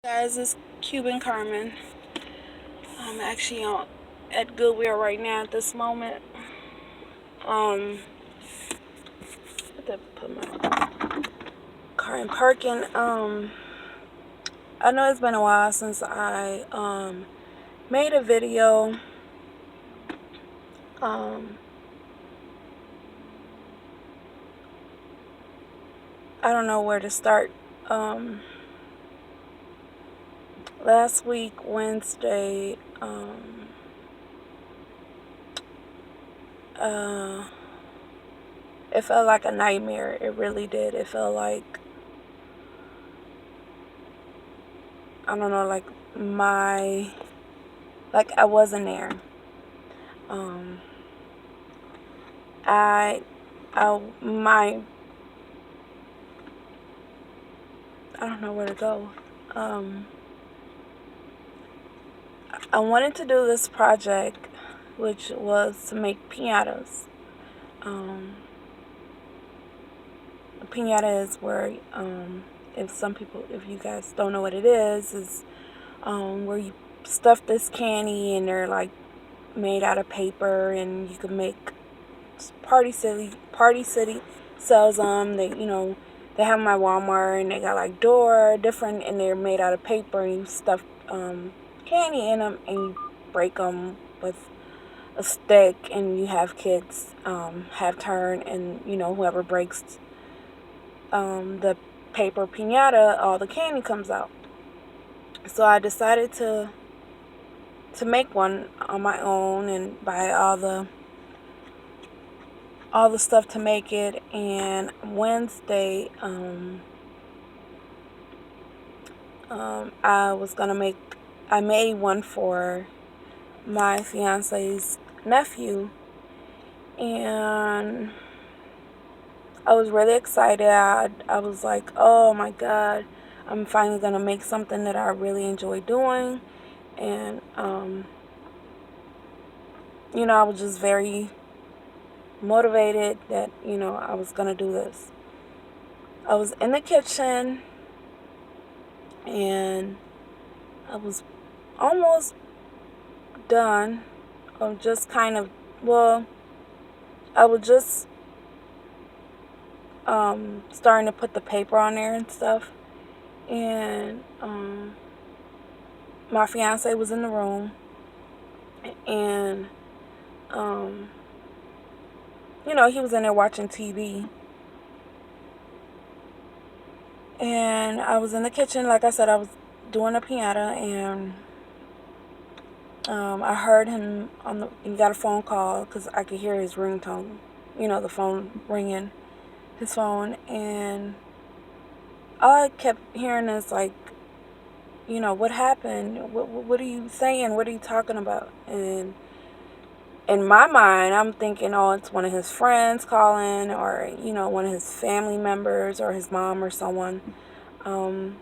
Guys, it's Cuban Carmen. I'm actually at Goodwill right now at this moment. Um, I have to put my car in parking. I know it's been a while since I made a video. Um, I don't know where to start. Um, Last week Wednesday, uh, it felt like a nightmare. It really did. It felt like, I don't know, like I wasn't there. Um, I, my, I don't know where to go. Um, I wanted to do this project, which was to make piñatas. Um, a piñata is where, if you guys don't know what it is where you stuff this candy and they're like made out of paper, and you can make Party City sells them. They have them at Walmart, and they got like different, and they're made out of paper, and you stuff candy in them, and you break them with a stick, and you have kids have turn, and whoever breaks the paper piñata, all the candy comes out. So I decided to make one on my own and buy all the stuff to make it. And Wednesday, I made one for my fiance's nephew, and I was really excited. I was like, oh my God, I'm finally gonna make something that I really enjoy doing. And I was just very motivated that I was gonna do this. I was in the kitchen, and I was almost done. I'm just kind of, well, I was just starting to put the paper on there and stuff. And my fiance was in the room, and um, he was in there watching TV. And I was in the kitchen, like I said, I was doing a piñata, and I heard him he got a phone call because I could hear his ringtone, the phone ringing, his phone. And all I kept hearing is like, what happened? What are you saying? What are you talking about? And in my mind, I'm thinking, oh, it's one of his friends calling, or, one of his family members, or his mom or someone. Um,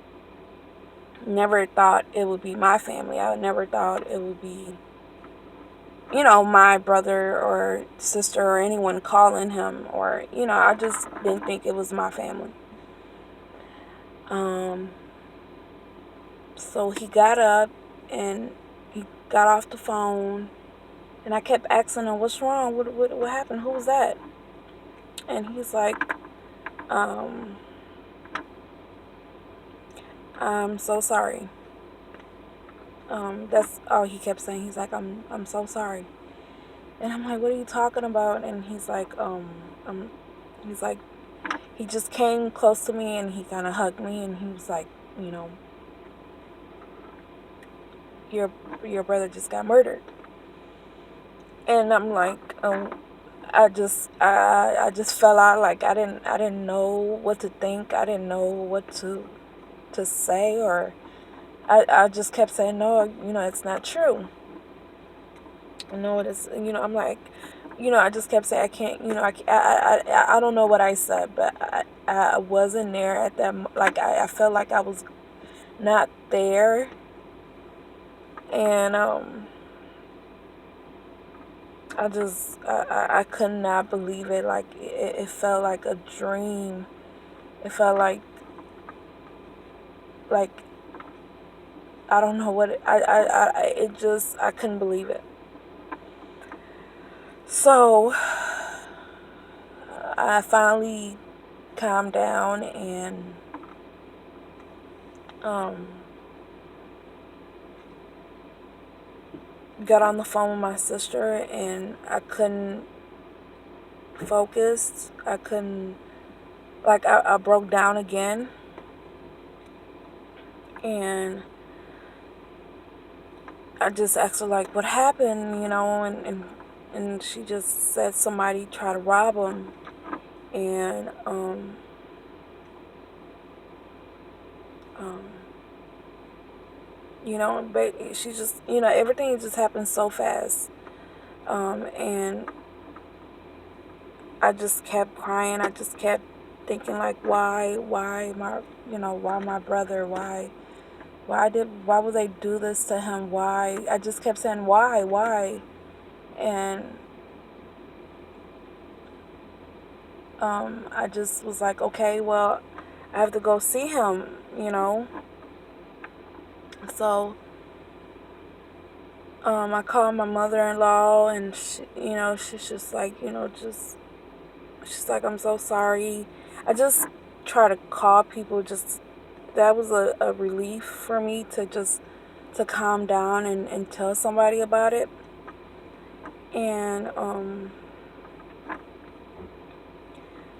Never thought it would be my family. I never thought it would be, my brother or sister or anyone calling him, or, I just didn't think it was my family. Um, so he got up and he got off the phone, and I kept asking him, what's wrong? What happened? Who was that? And he's like, um, I'm so sorry. That's all he kept saying. He's like, I'm so sorry. And I'm like, what are you talking about? And he's like, he's like, he just came close to me and he kind of hugged me, and he was like, you know, your your brother just got murdered. And I'm like, I just fell out. Like I didn't know what to think. I didn't know what to say, or I just kept saying, no, it's not true. No, it is. I'm like, I just kept saying, I can't. I don't know what I said, but I wasn't there at that. Like I felt like I was not there. And I could not believe it. Like it felt like a dream. It felt like I don't know what it just, I couldn't believe it. So I finally calmed down and um, got on the phone with my sister, and I couldn't focus. I couldn't, like, I broke down again, and I just asked her, like, what happened, and she just said somebody tried to rob him, and um, but she just, everything just happened so fast, and I just kept crying. I just kept thinking, like, why my, why my brother, why would they do this to him? Why? I just kept saying, why? And I just was like, okay, well, I have to go see him, you know. So I called my mother-in-law, and she's just like, she's like, I'm so sorry. I just try to call people. Just that was a relief for me to calm down and tell somebody about it. And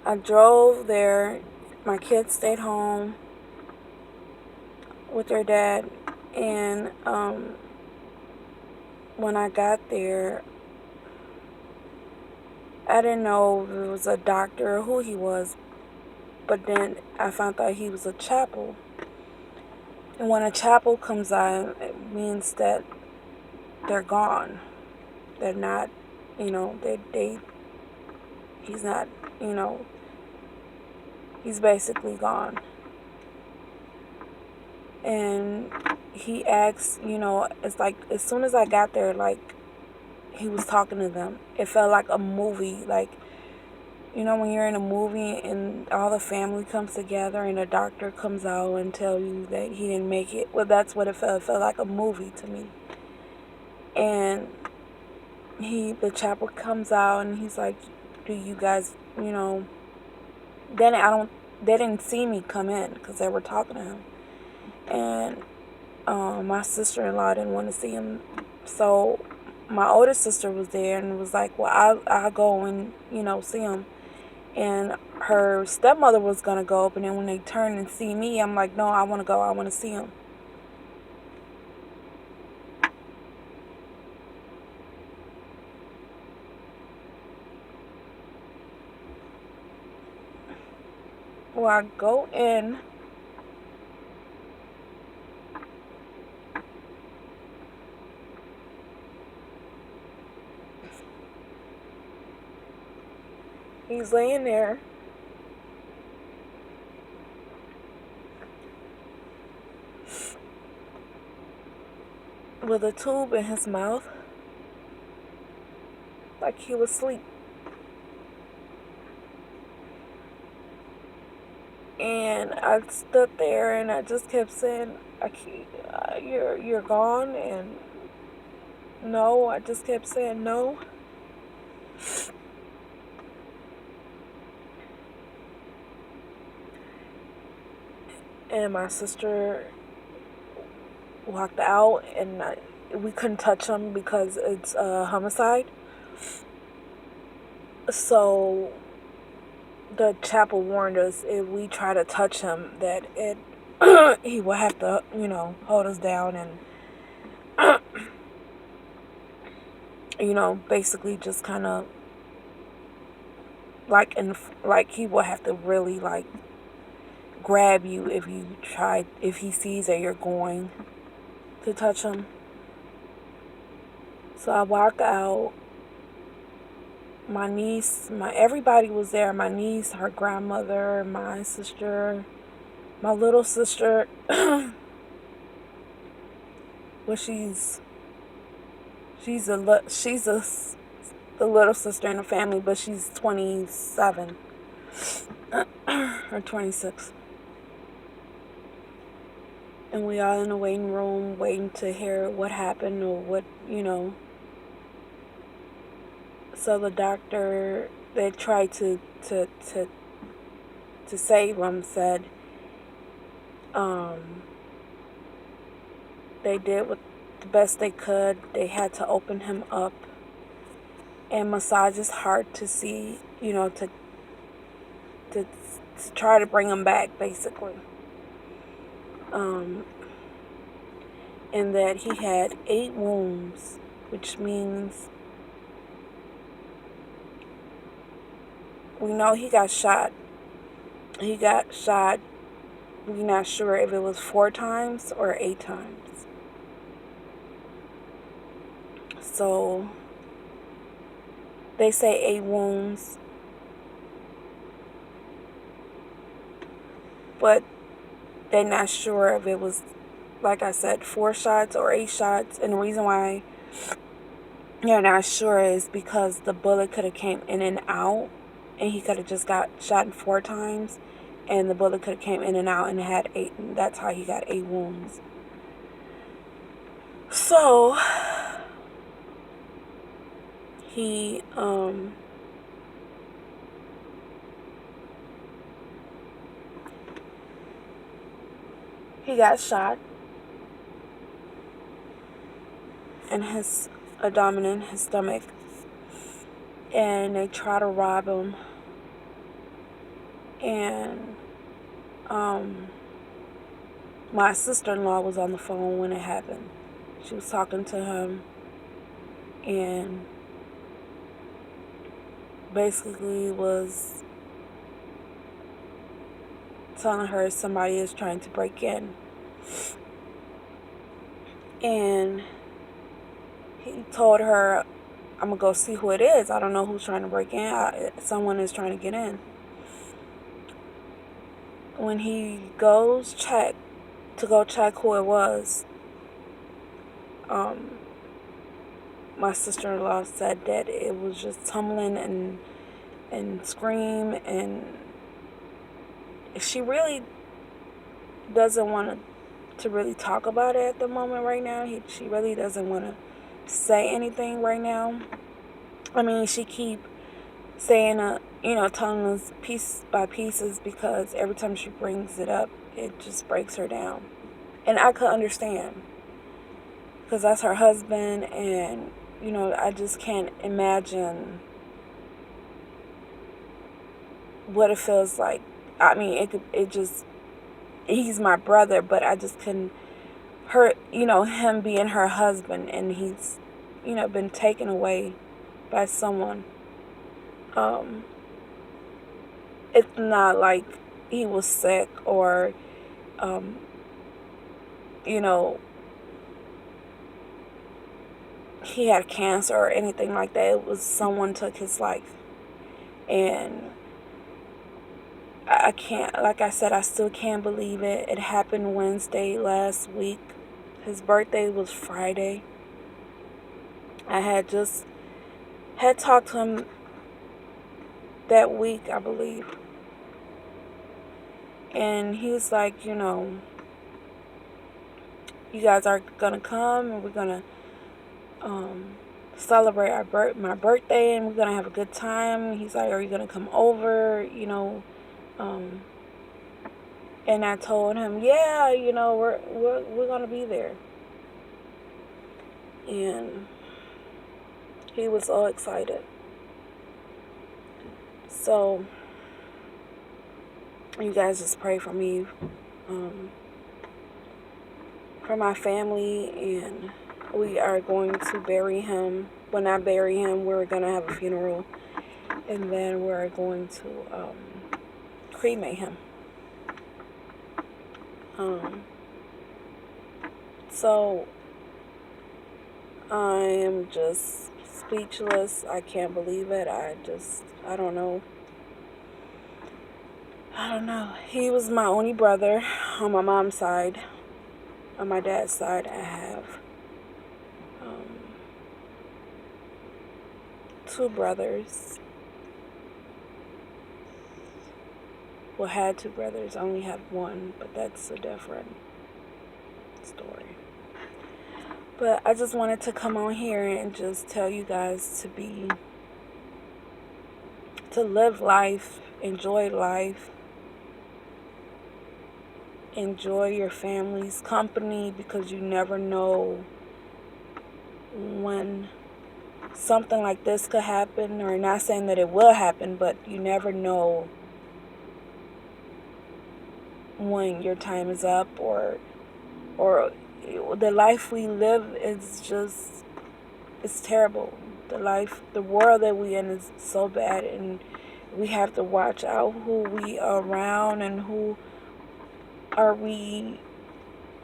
I drove there. My kids stayed home with their dad, and when I got there, I didn't know if it was a doctor or who he was, but then I found out he was a chapel. And when a chapel comes out, it means that they're gone. They're not, he's not, you know, he's basically gone. And he asked, it's like as soon as I got there, like, he was talking to them. It felt like a movie, like, when you're in a movie and all the family comes together and the doctor comes out and tell you that he didn't make it. Well, that's what it felt. It felt like a movie to me. And the chapel comes out and he's like, do you guys, then they didn't see me come in because they were talking to him. And my sister-in-law didn't want to see him. So my older sister was there and was like, well, I'll go and, see him. And her stepmother was going to go, but then when they turned and see me, I'm like, no, I want to go. I want to see him. Well, I go in. He's laying there. With a tube in his mouth. Like he was asleep. And I stood there and I just kept saying, you're gone. And no, I just kept saying no. And my sister walked out, and we couldn't touch him because it's a homicide. So the chapel warned us if we try to touch him that he will have to, hold us down and, basically just kind of like he will have to really like grab you if he sees that you're going to touch him. So I walk out. My niece, everybody was there. My niece, her grandmother, my sister, my little sister. Well, she's the little sister in the family, but she's 27 or 26. And we all in the waiting room waiting to hear what happened or what, So the doctor, they tried to save him, said they did what the best they could. They had to open him up and massage his heart to see, to try to bring him back, basically. And that he had 8 wounds, which means we know he got shot. He got shot, we're not sure if it was 4 times or 8 times. So they say 8 wounds, but they're not sure if it was, like I said, 4 shots or 8 shots. And the reason why you're not sure is because the bullet could have came in and out, and he could have just got shot 4 times, and the bullet could have came in and out and had 8, and that's how he got 8 wounds. So he got shot in his abdomen, his stomach, and they try to rob him. And my sister-in-law was on the phone when it happened. She was talking to him and basically was telling her somebody is trying to break in. And he told her, I'm going to go see who it is. I don't know who's trying to break in. Someone is trying to get in. When he goes to go check who it was, my sister-in-law said that it was just tumbling and scream, and she really doesn't want to really talk about it at the moment right now. She really doesn't want to say anything right now. I mean, she keep saying, telling us piece by pieces, because every time she brings it up, it just breaks her down. And I could understand, because that's her husband, and, I just can't imagine what it feels like. I mean, he's my brother, but I just couldn't, him being her husband, and he's, been taken away by someone. It's not like he was sick or, he had cancer or anything like that. It was someone took his life. And I can't, like I said, I still can't believe it. It happened Wednesday last week. His birthday was Friday. I had talked to him that week, I believe. And he was like, you guys are going to come and we're going to celebrate my birthday, and we're going to have a good time. He's like, are you going to come over, and I told him, yeah, we're going to be there. And he was all excited. So you guys just pray for me, for my family, and we are going to bury him. When I bury him, we're going to have a funeral, and then we're going to cremate him. So I am just speechless. I can't believe it. I don't know. He was my only brother on my mom's side. On my dad's side, I have 2 brothers. Well, had 2 brothers. I only have 1, but that's so different. But I just wanted to come on here and just tell you guys to live life, enjoy life, enjoy your family's company, because you never know when something like this could happen. Or not saying that it will happen, but you never know when your time is up, or the life we live is just, it's terrible. The world that we in is so bad, and we have to watch out who we are around and who are we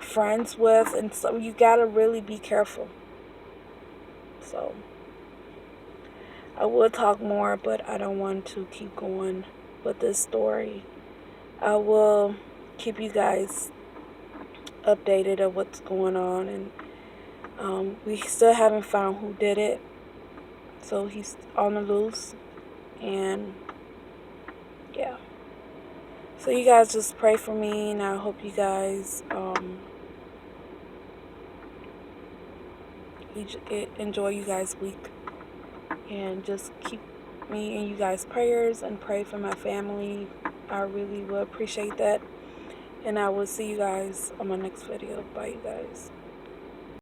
friends with, and so you gotta really be careful. So I will talk more, but I don't want to keep going with this story. I will keep you guys updated of what's going on, and we still haven't found who did it, so he's on the loose. And yeah, so you guys just pray for me, and I hope you guys enjoy you guys' week, and just keep me in you guys' prayers and pray for my family. I really will appreciate that, and I will see you guys on my next video. Bye, you guys.